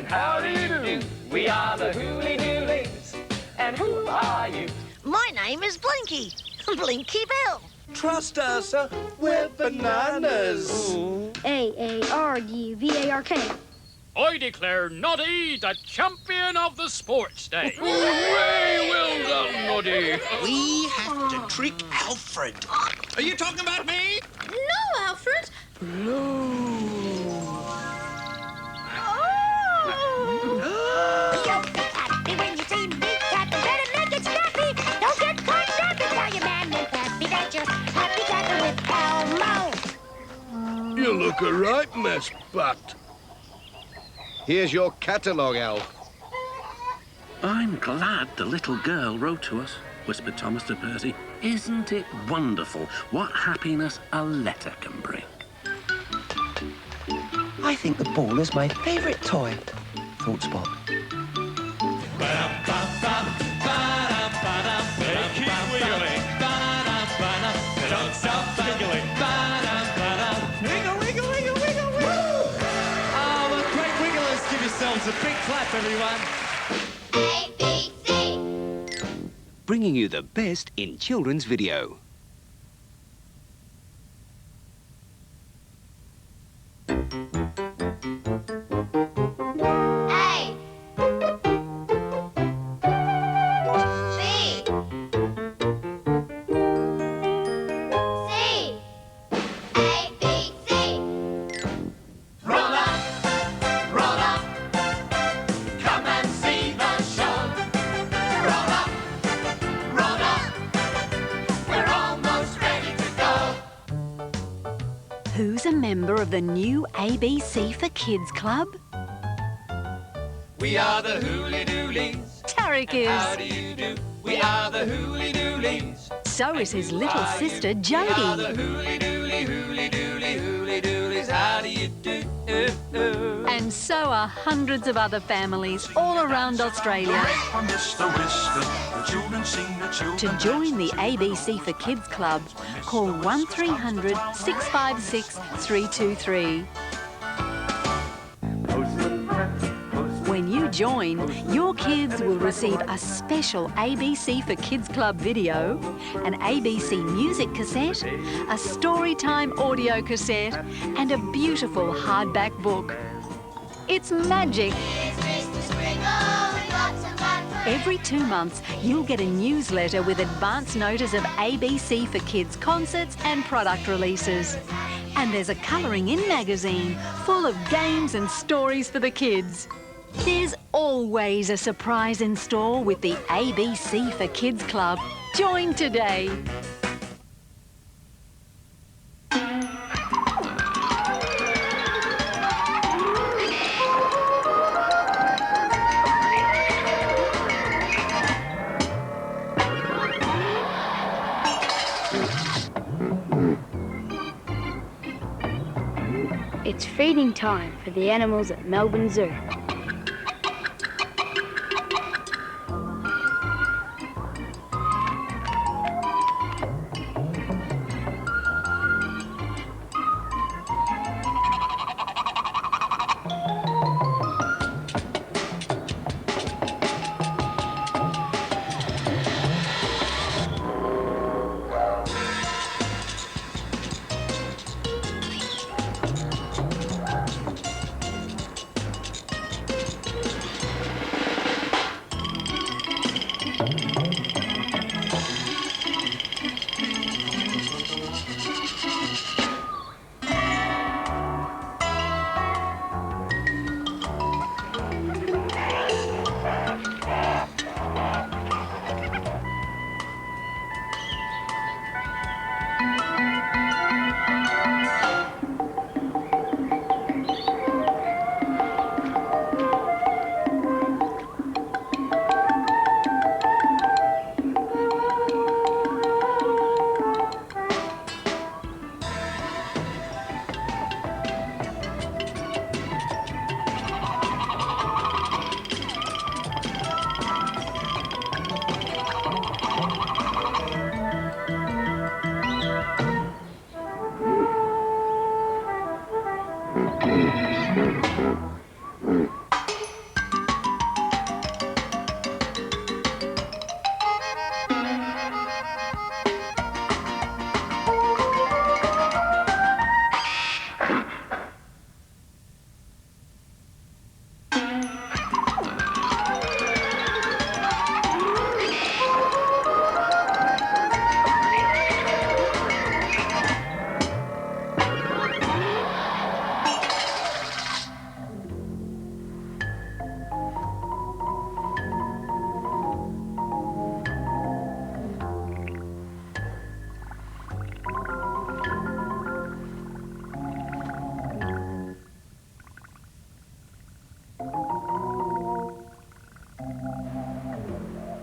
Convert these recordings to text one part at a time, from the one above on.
How do you do? We are the Hooly Doolies. And who are you? My name is Blinky. Blinky Bill. Trust us, we're bananas. A-A-R-D-V-A-R-K. I declare Noddy the champion of the sports day. Hooray! Well done, Noddy. We have to trick Alfred. Are you talking about me? No, Alfred. You'll be happy when you see me, Captain. Better make it snappy. Don't get caught napping. Tell your man and Pappy that you're happy Captain with Elmo. You look a right mess, Bat. Here's your catalogue, Alf. I'm glad the little girl wrote to us, whispered Thomas to Percy. Isn't it wonderful what happiness a letter can bring? I think the ball is my favourite toy, thought Spot. They keep wiggling. Don't stop giggling. Wiggle, wiggle, wiggle, wiggle, wiggle. Oh, well, great wigglers. Give yourselves a big clap, everyone. A-B-C. Bringing you the best in children's video. A. B. C. A-B-C. Roll up, come and see the show. Roll up, we're almost ready to go. Who's a member of the new ABC for Kids Club? We are the Hooly Doolies. Tarek How is. do you do? We are the Hooly Doolies. So is his little sister We are the Jodie. Hooly Dooly, Hooly Dooly, Hooly Doolies. How do you do? And so are hundreds of other families all around Australia. To join the ABC for Kids Club, call 1300 656 323. When you join, your kids will receive a special ABC for Kids Club video, an ABC music cassette, a Storytime audio cassette, and a beautiful hardback book. It's magic. It's Mr. Sprinkle with lots of fun for Every 2 months, you'll get a newsletter with advance notice of ABC for Kids concerts and product releases. And there's a colouring in magazine full of games and stories for the kids. There's always a surprise in store with the ABC for Kids Club. Join today. It's feeding time for the animals at Melbourne Zoo.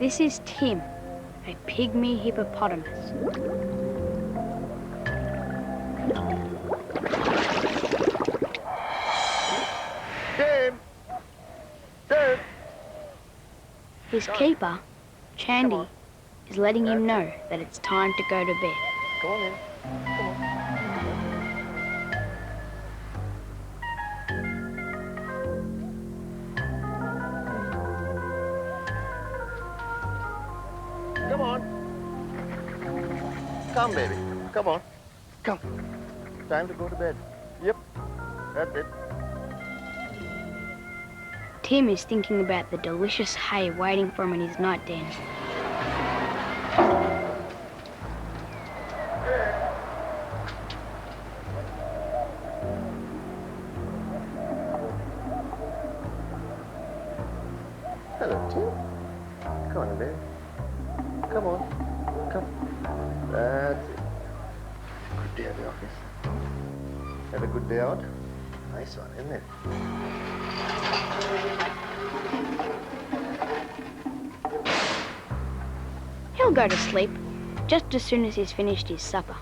This is Tim, a pygmy hippopotamus. Tim! Tim! His keeper, Chandy, is letting him know that it's time to go to bed. Come on in. Come on. Come on. Come, baby. Come on. Come. Time to go to bed. Yep. That's it. Tim is thinking about the delicious hay waiting for him in his night den. Hello, Tim. Come on, baby. Come on. Come. That's it. Good day at the office. Have a good day out. Nice one, isn't it? He'll go to sleep just as soon as he's finished his supper.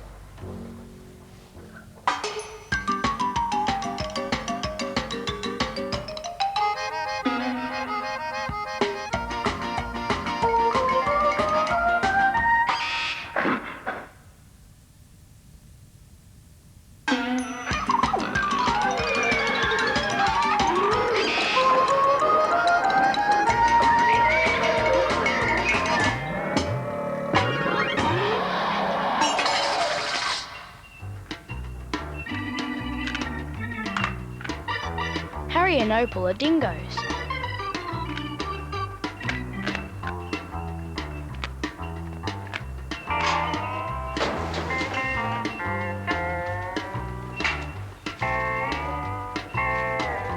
Harry and Opal are dingoes.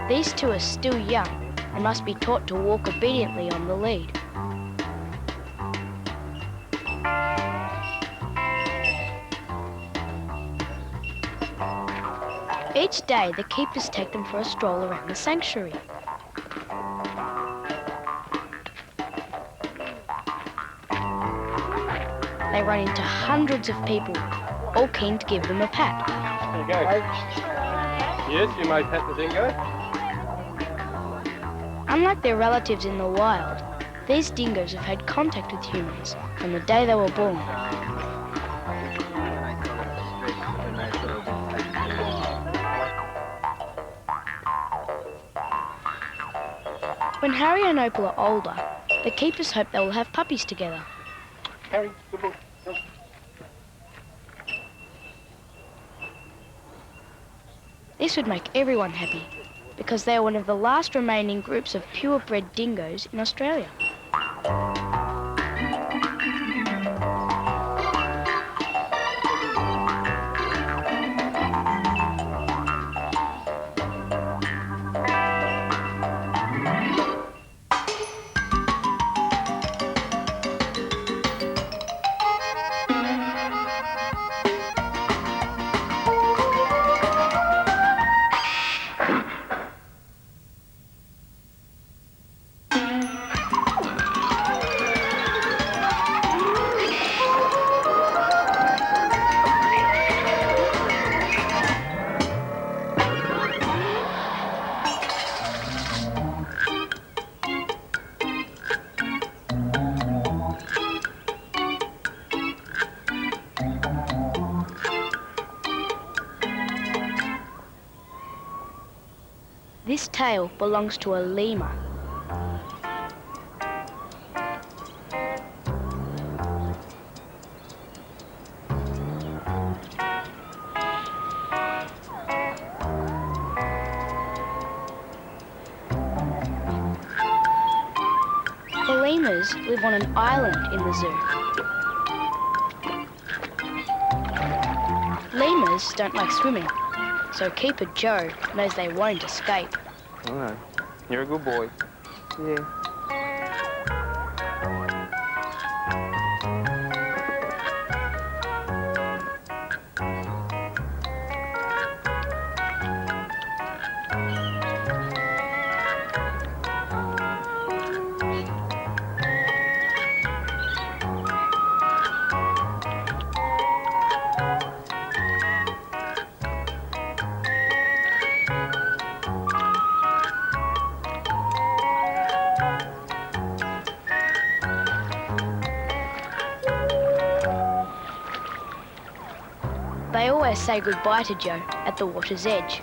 These two are still young and must be taught to walk obediently on the lead. Each day, the keepers take them for a stroll around the sanctuary. They run into hundreds of people, all keen to give them a pat. There you go. Yes, you may pat the dingo. Unlike their relatives in the wild, these dingoes have had contact with humans from the day they were born. When Harry and Opal are older, the keepers hope they will have puppies together. Harry, good boy. Come. This would make everyone happy, because they are one of the last remaining groups of purebred dingoes in Australia. This tail belongs to a lemur. The lemurs live on an island in the zoo. Lemurs don't like swimming, so Keeper Joe knows they won't escape. Oh, no. You're a good boy. Yeah. they say goodbye to Joe at the water's edge.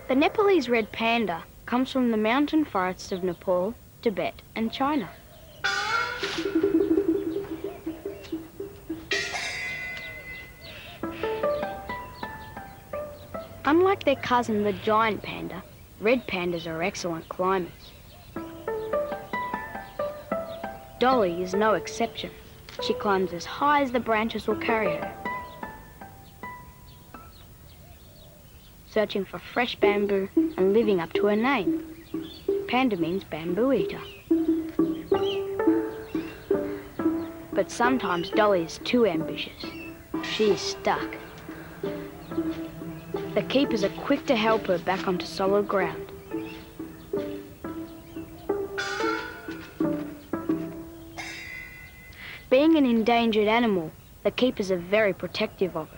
The Nepalese red panda comes from the mountain forests of Nepal, Tibet and China. Unlike their cousin the giant panda, red pandas are excellent climbers. Dolly is no exception. She climbs as high as the branches will carry her, searching for fresh bamboo and living up to her name. Panda means bamboo eater. But sometimes Dolly is too ambitious. She is stuck. The keepers are quick to help her back onto solid ground. Being an endangered animal, the keepers are very protective of her.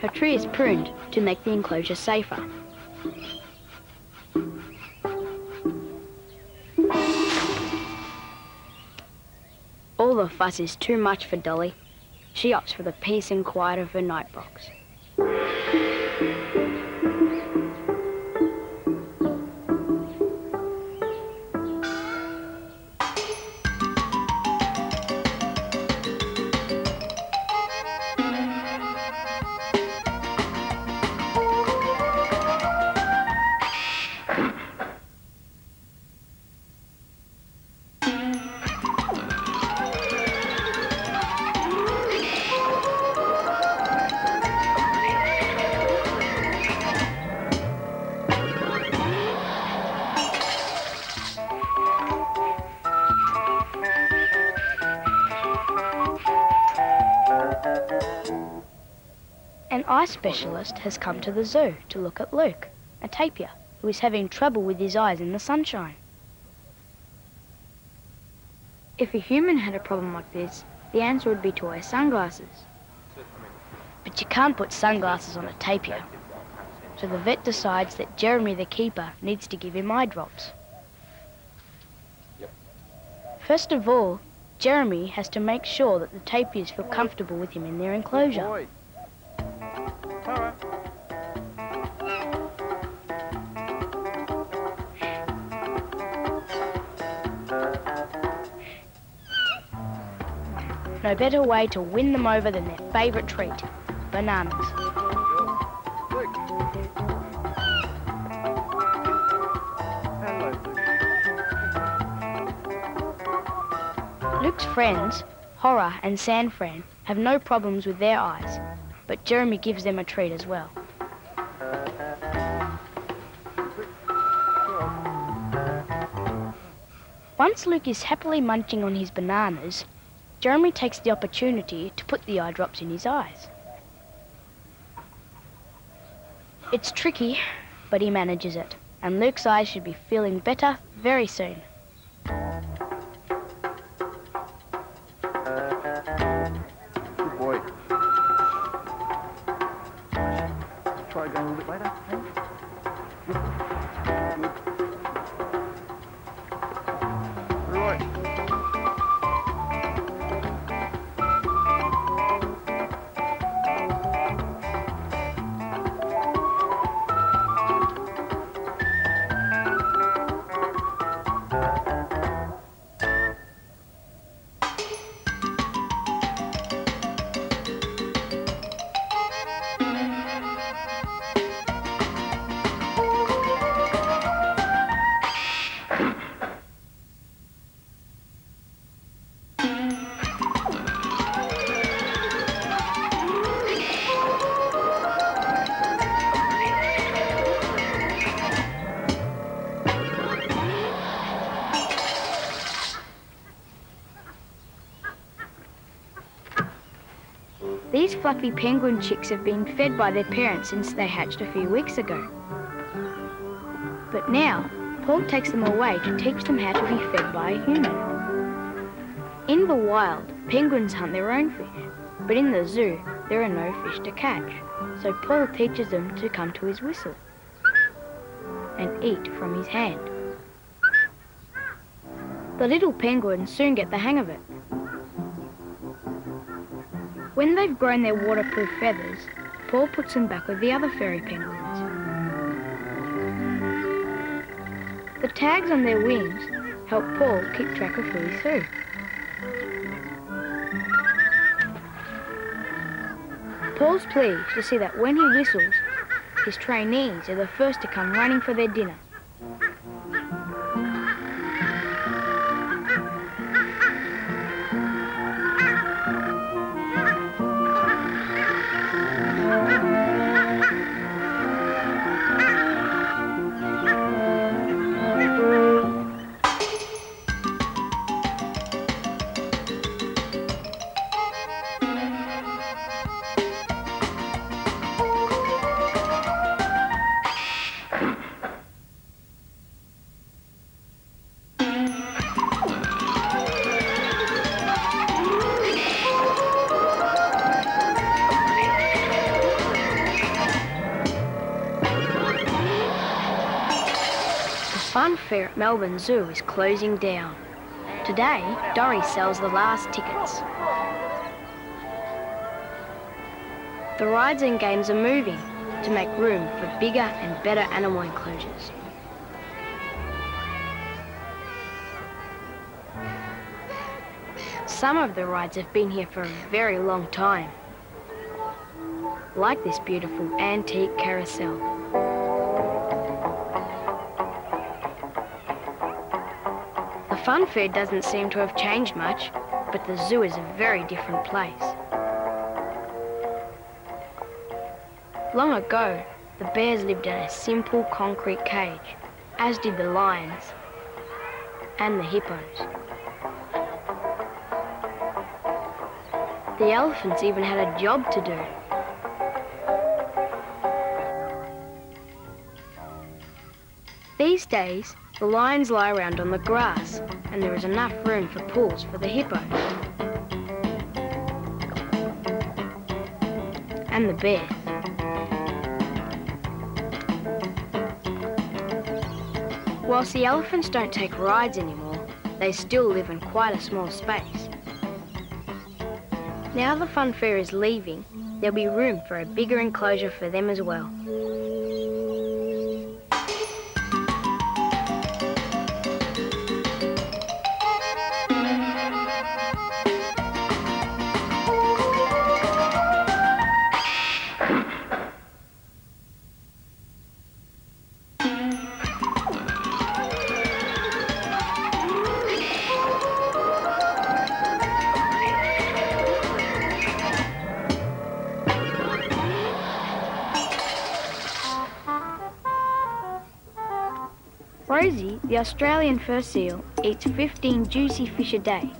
Her tree is pruned to make the enclosure safer. All the fuss is too much for Dolly. She opts for the peace and quiet of her night box. An eye specialist has come to the zoo to look at Luke, a tapir, who is having trouble with his eyes in the sunshine. If a human had a problem like this, the answer would be to wear sunglasses. But you can't put sunglasses on a tapir. So the vet decides that Jeremy the keeper needs to give him eye drops. First of all, Jeremy has to make sure that the tapirs feel comfortable with him in their enclosure. No better way to win them over than their favourite treat, bananas. Luke's friends, Horror and Sanfran, have no problems with their eyes, but Jeremy gives them a treat as well. Once Luke is happily munching on his bananas, Jeremy takes the opportunity to put the eye drops in his eyes. It's tricky, but he manages it, and Luke's eyes should be feeling better very soon. Good boy. Try again a little bit later. Good. Right. These fluffy penguin chicks have been fed by their parents since they hatched a few weeks ago. But now, Paul takes them away to teach them how to be fed by a human. In the wild, penguins hunt their own fish, but in the zoo, there are no fish to catch. So Paul teaches them to come to his whistle and eat from his hand. The little penguins soon get the hang of it. When they've grown their waterproof feathers, Paul puts them back with the other fairy penguins. The tags on their wings help Paul keep track of who is who. Paul's pleased to see that when he whistles, his trainees are the first to come running for their dinner. The fun fair at Melbourne Zoo is closing down. Today, Dorry sells the last tickets. The rides and games are moving to make room for bigger and better animal enclosures. Some of the rides have been here for a very long time, like this beautiful antique carousel. The fun fair doesn't seem to have changed much, but the zoo is a very different place. Long ago, the bears lived in a simple concrete cage, as did the lions and the hippos. The elephants even had a job to do. These days, the lions lie around on the grass, and there is enough room for pools for the hippos and the bears. Whilst the elephants don't take rides anymore, they still live in quite a small space. Now the fun fair is leaving, there'll be room for a bigger enclosure for them as well. Rosie, the Australian fur seal, eats 15 juicy fish a day.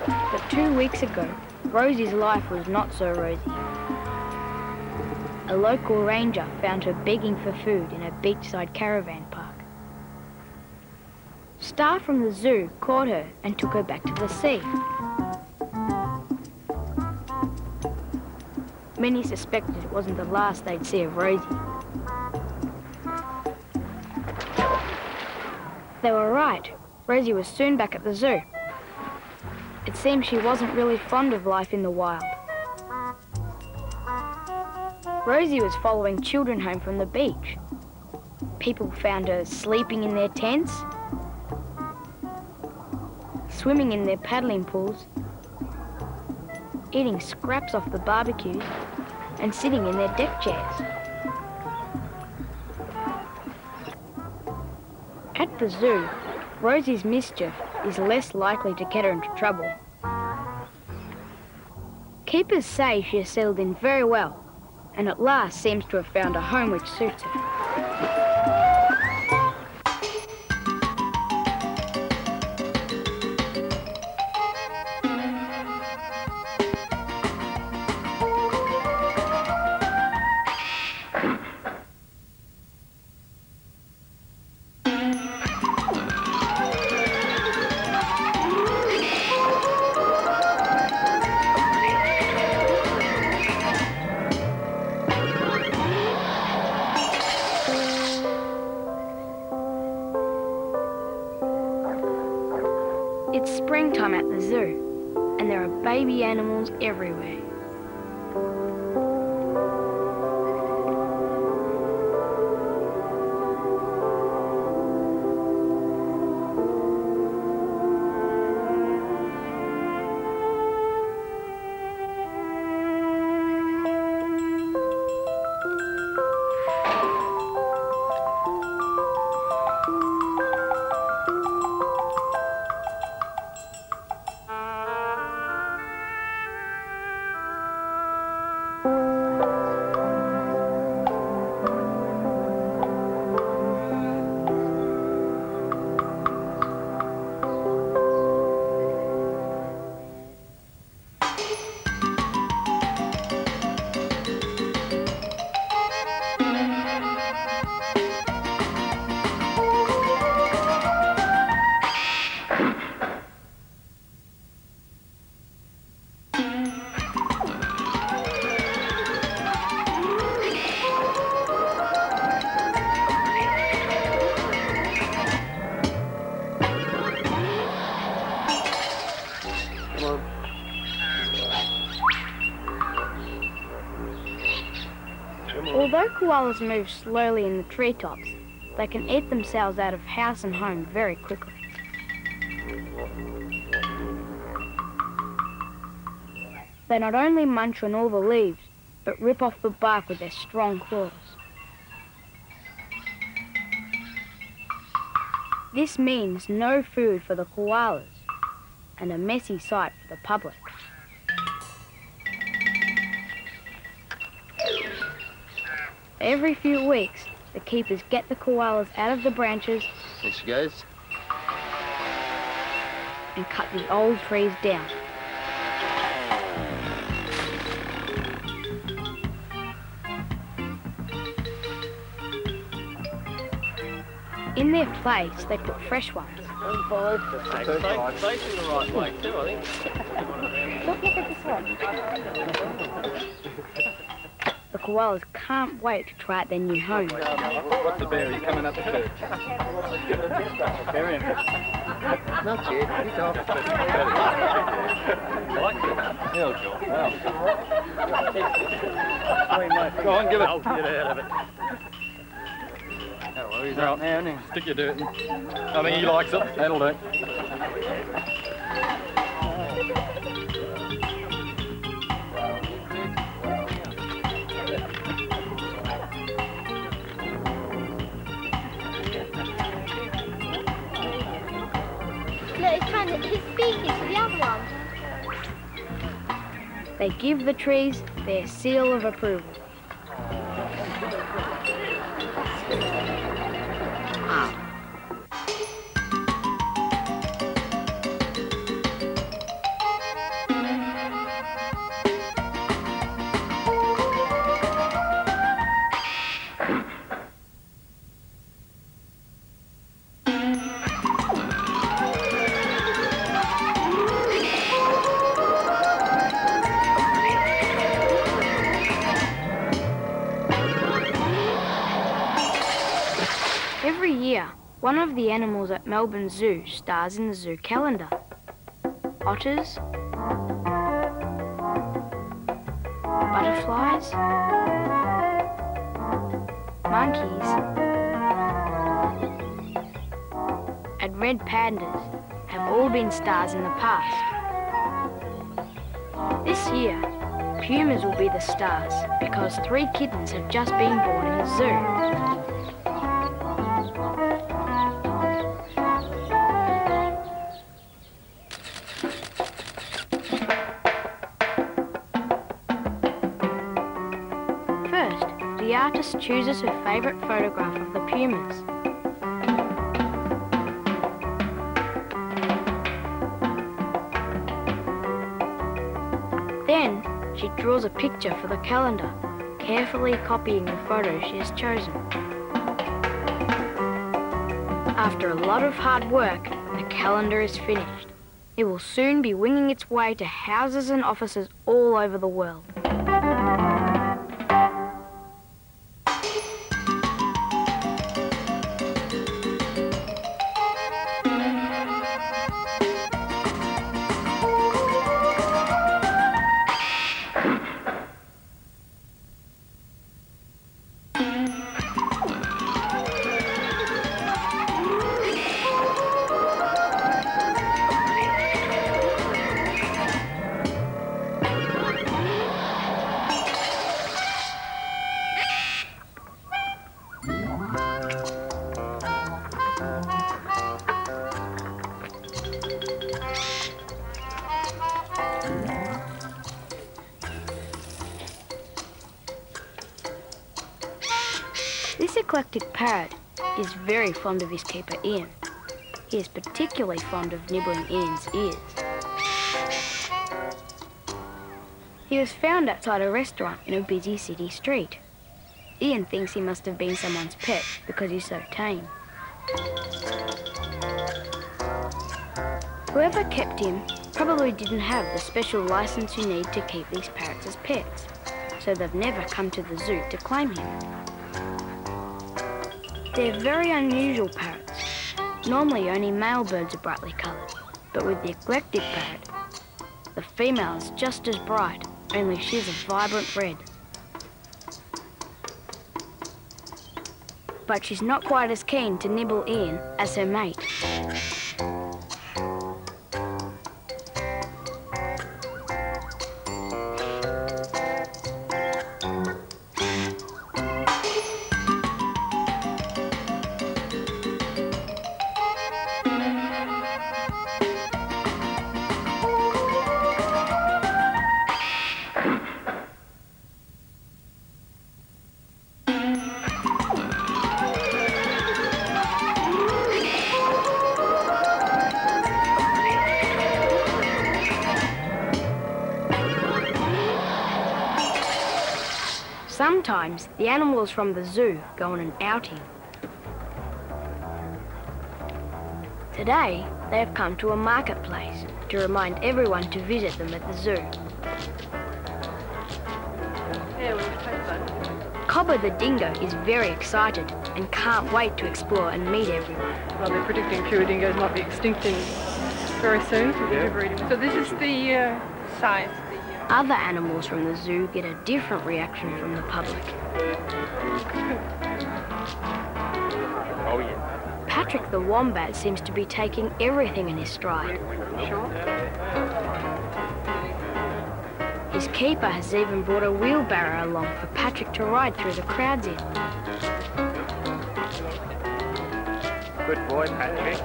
But 2 weeks ago, Rosie's life was not so rosy. A local ranger found her begging for food in a beachside caravan park. Staff from the zoo caught her and took her back to the sea. Many suspected it wasn't the last they'd see of Rosie. They were right. Rosie was soon back at the zoo. It seems she wasn't really fond of life in the wild. Rosie was following children home from the beach. People found her sleeping in their tents, swimming in their paddling pools, eating scraps off the barbecues, and sitting in their deck chairs. At the zoo, Rosie's mischief is less likely to get her into trouble. Keepers say she has settled in very well, and at last seems to have found a home which suits her. zoo, and there are baby animals everywhere. Although koalas move slowly in the treetops, they can eat themselves out of house and home very quickly. They not only munch on all the leaves, but rip off the bark with their strong claws. This means no food for the koalas and a messy sight for the public. Every few weeks, the keepers get the koalas out of the branches. There she goes. And cut the old trees down. In their place, they put fresh ones. Facing the right way too, I think. Look at this one. The koalas can't wait to try out their new home. What's the bear? He's coming up the church. Bury him. Not yet. He's off. Hell, Joe. Go on, give it. I'll get out of it. Oh, well, he's out now, isn't he? Stick your dirt in. I think he likes it. That'll do. He's speaking to the other one. They give the trees their seal of approval. Every year, one of the animals at Melbourne Zoo stars in the zoo calendar. Otters, butterflies, monkeys, and red pandas have all been stars in the past. This year, pumas will be the stars because 3 kittens have just been born in the zoo. The artist chooses her favourite photograph of the pumas. Then she draws a picture for the calendar, carefully copying the photo she has chosen. After a lot of hard work, the calendar is finished. It will soon be winging its way to houses and offices all over the world. This eclectic parrot is very fond of his keeper Ian. He is particularly fond of nibbling Ian's ears. He was found outside a restaurant in a busy city street. Ian thinks he must have been someone's pet because he's so tame. Whoever kept him probably didn't have the special license you need to keep these parrots as pets, so they've never come to the zoo to claim him. They're very unusual parrots. Normally only male birds are brightly coloured, but with the eclectic parrot, the female is just as bright, only she's a vibrant red. But she's not quite as keen to nibble Ian as her mate. Sometimes the animals from the zoo go on an outing. Today, they have come to a marketplace to remind everyone to visit them at the zoo. Cobber the dingo is very excited and can't wait to explore and meet everyone. Well, they're predicting pure dingoes might be extincting very soon. So this is the size. Other animals from the zoo get a different reaction from the public. Oh, yeah. Patrick the wombat seems to be taking everything in his stride. His keeper has even brought a wheelbarrow along for Patrick to ride through the crowds in. Good boy, Patrick.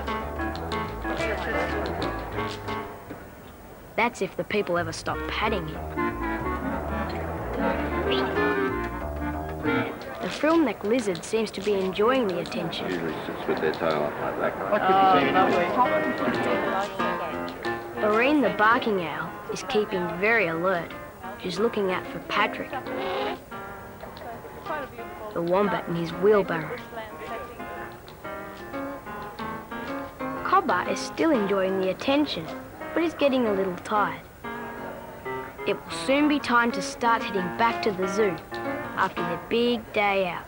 That's if the people ever stop patting him. The frill-neck lizard seems to be enjoying the attention. Usually sits with their tail up like that. Lorraine the barking owl is keeping very alert. She's looking out for Patrick, the wombat in his wheelbarrow. Cobber is still enjoying the attention, but is getting a little tired. It will soon be time to start heading back to the zoo after their big day out.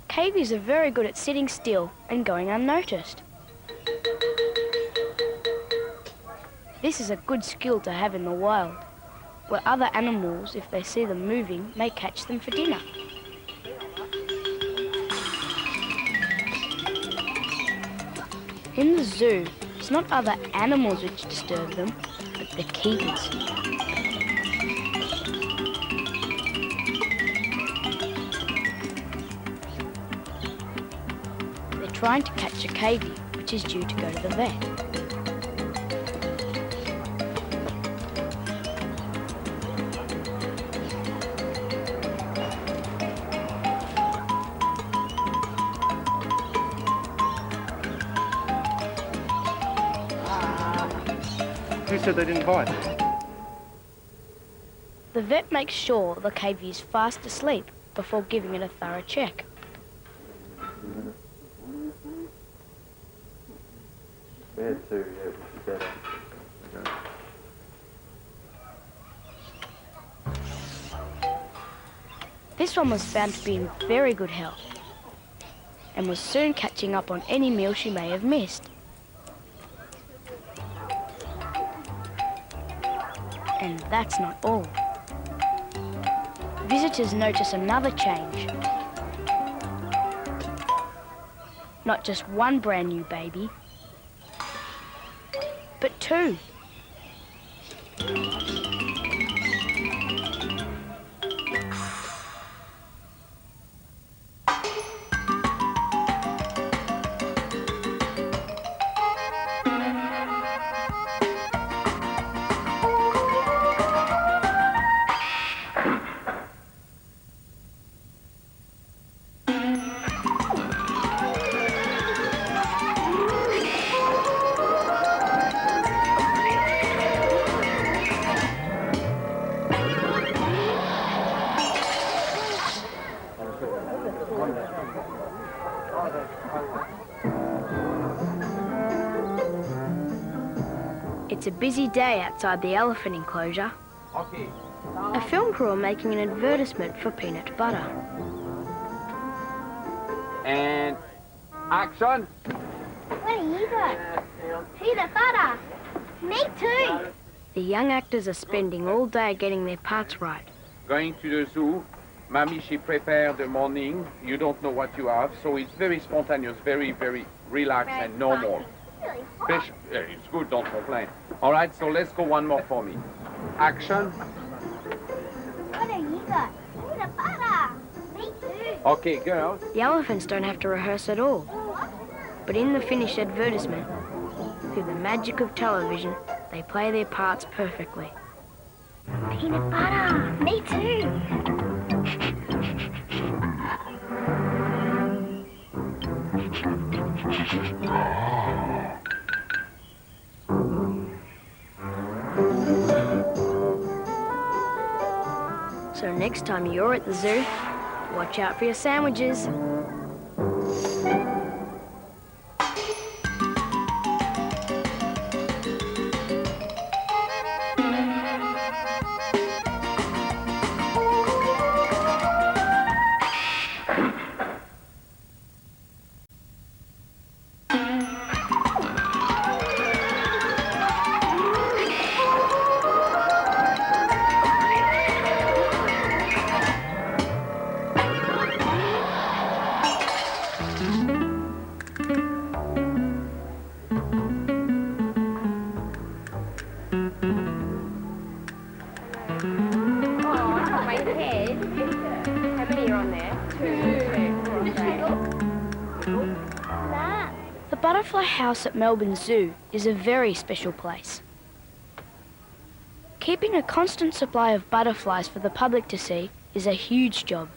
Cavies are very good at sitting still and going unnoticed. This is a good skill to have in the wild, where other animals, if they see them moving, may catch them for dinner. In the zoo, it's not other animals which disturb them, but the keepers. Trying to catch a cavie, which is due to go to the vet. Who said they didn't bite? The vet makes sure the cavie is fast asleep before giving it a thorough check. This one was found to be in very good health and was soon catching up on any meal she may have missed. And that's not all. visitors notice another change. Not just one brand new baby, but two. It's a busy day outside the elephant enclosure. A film crew are making an advertisement for peanut butter. And action! What do you got? Peanut butter. Me too. The young actors are spending all day getting their parts right. Going to the zoo. Mommy, she prepared the morning. You don't know what you have, so it's very spontaneous, very, very relaxed and normal. Fish, yeah, it's good, don't complain. All right, so let's go one more for me. Action. What do you got? Peanut butter. Me too. Okay, girls. The elephants don't have to rehearse at all. But in the finished advertisement, through the magic of television, they play their parts perfectly. Peanut butter. Me too. So next time you're at the zoo, watch out for your sandwiches. The Butterfly House at Melbourne Zoo is a very special place. Keeping a constant supply of butterflies for the public to see is a huge job.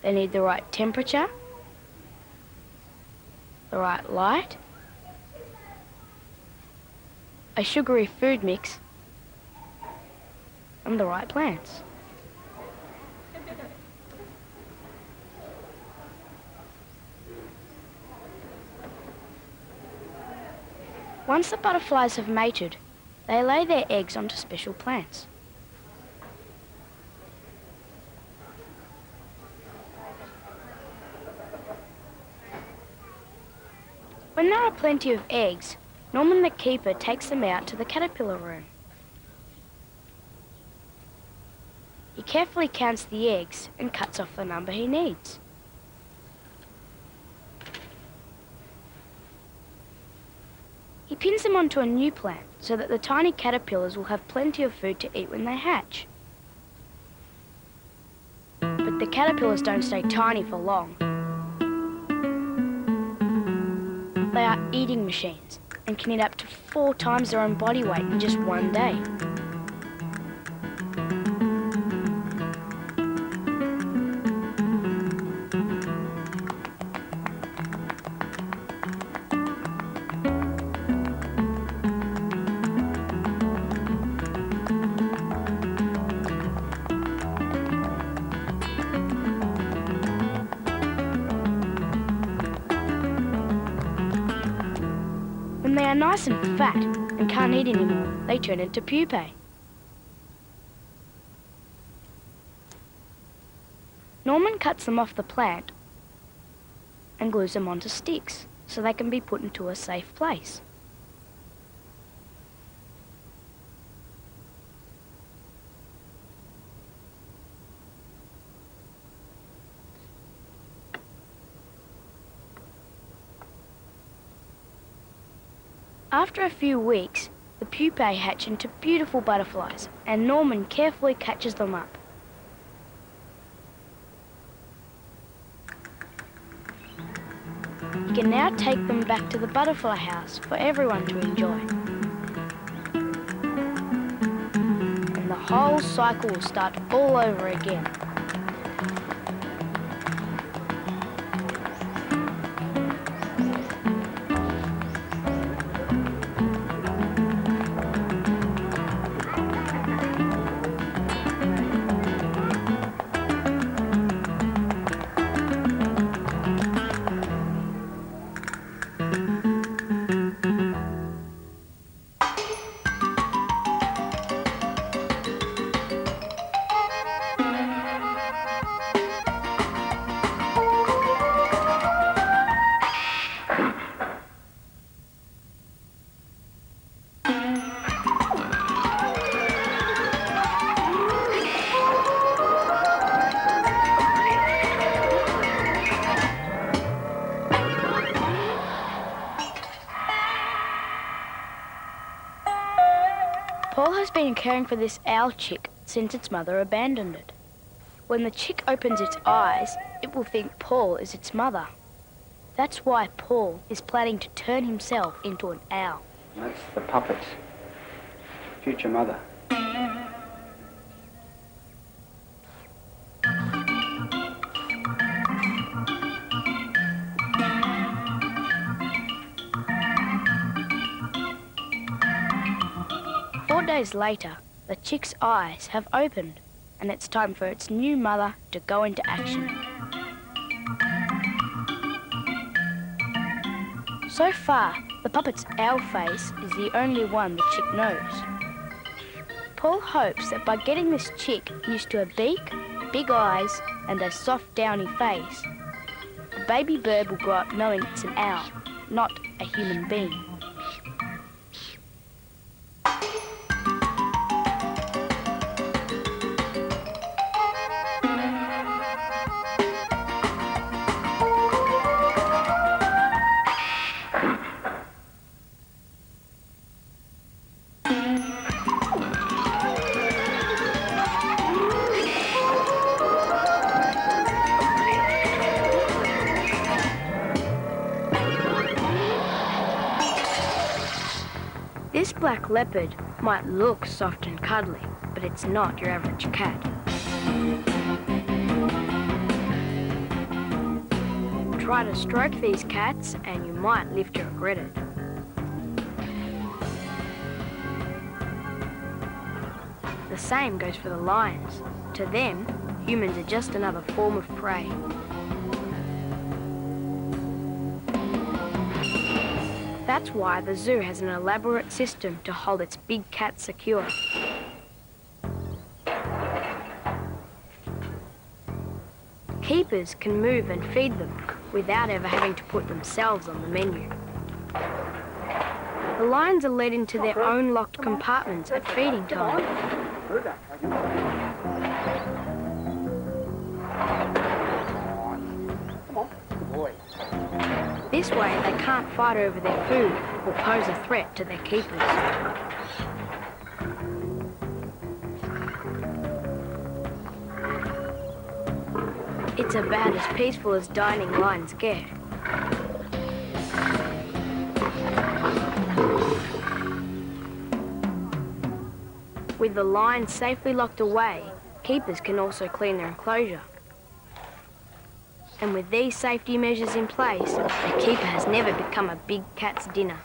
They need the right temperature, the right light, a sugary food mix, and the right plants. Once the butterflies have mated, they lay their eggs onto special plants. When there are plenty of eggs, Norman the keeper takes them out to the caterpillar room. He carefully counts the eggs and cuts off the number he needs. He pins them onto a new plant so that the tiny caterpillars will have plenty of food to eat when they hatch. But the caterpillars don't stay tiny for long. They are eating machines and can eat up to 4 times their own body weight in just one day. When they are nice and fat and can't eat anymore, they turn into pupae. Norman cuts them off the plant and glues them onto sticks so they can be put into a safe place. After a few weeks, the pupae hatch into beautiful butterflies, and Norman carefully catches them up. He can now take them back to the butterfly house for everyone to enjoy. And the whole cycle will start all over again. Paul has been caring for this owl chick since its mother abandoned it. When the chick opens its eyes, it will think Paul is its mother. That's why Paul is planning to turn himself into an owl. That's the puppet's future mother. 4 days later, the chick's eyes have opened, and it's time for its new mother to go into action. So far, the puppet's owl face is the only one the chick knows. Paul hopes that by getting this chick used to a beak, big eyes, and a soft downy face, the baby bird will grow up knowing it's an owl, not a human being. This black leopard might look soft and cuddly, but it's not your average cat. Try to stroke these cats and you might live to regret it. The same goes for the lions. To them, humans are just another form of prey. That's why the zoo has an elaborate system to hold its big cats secure. Keepers can move and feed them without ever having to put themselves on the menu. The lions are led into their own locked compartments at feeding time. This way, they can't fight over their food or pose a threat to their keepers. It's about as peaceful as dining lions get. With the lions safely locked away, keepers can also clean their enclosure. And with these safety measures in place, a keeper has never become a big cat's dinner.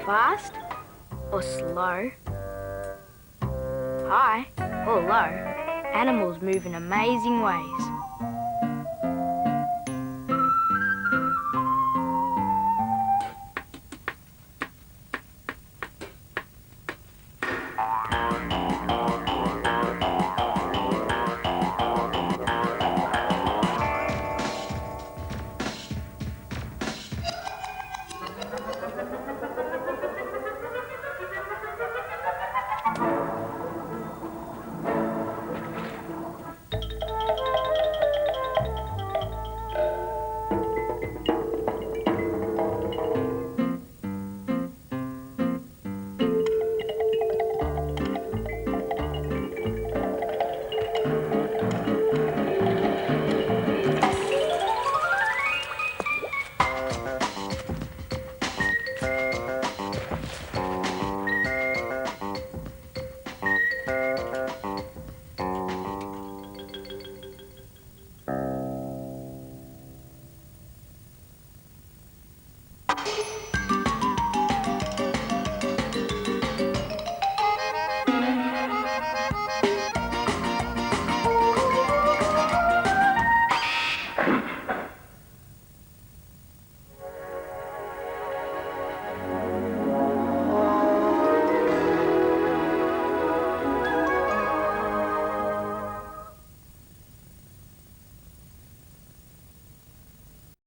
Fast or slow, high or low, Animals move in amazing ways.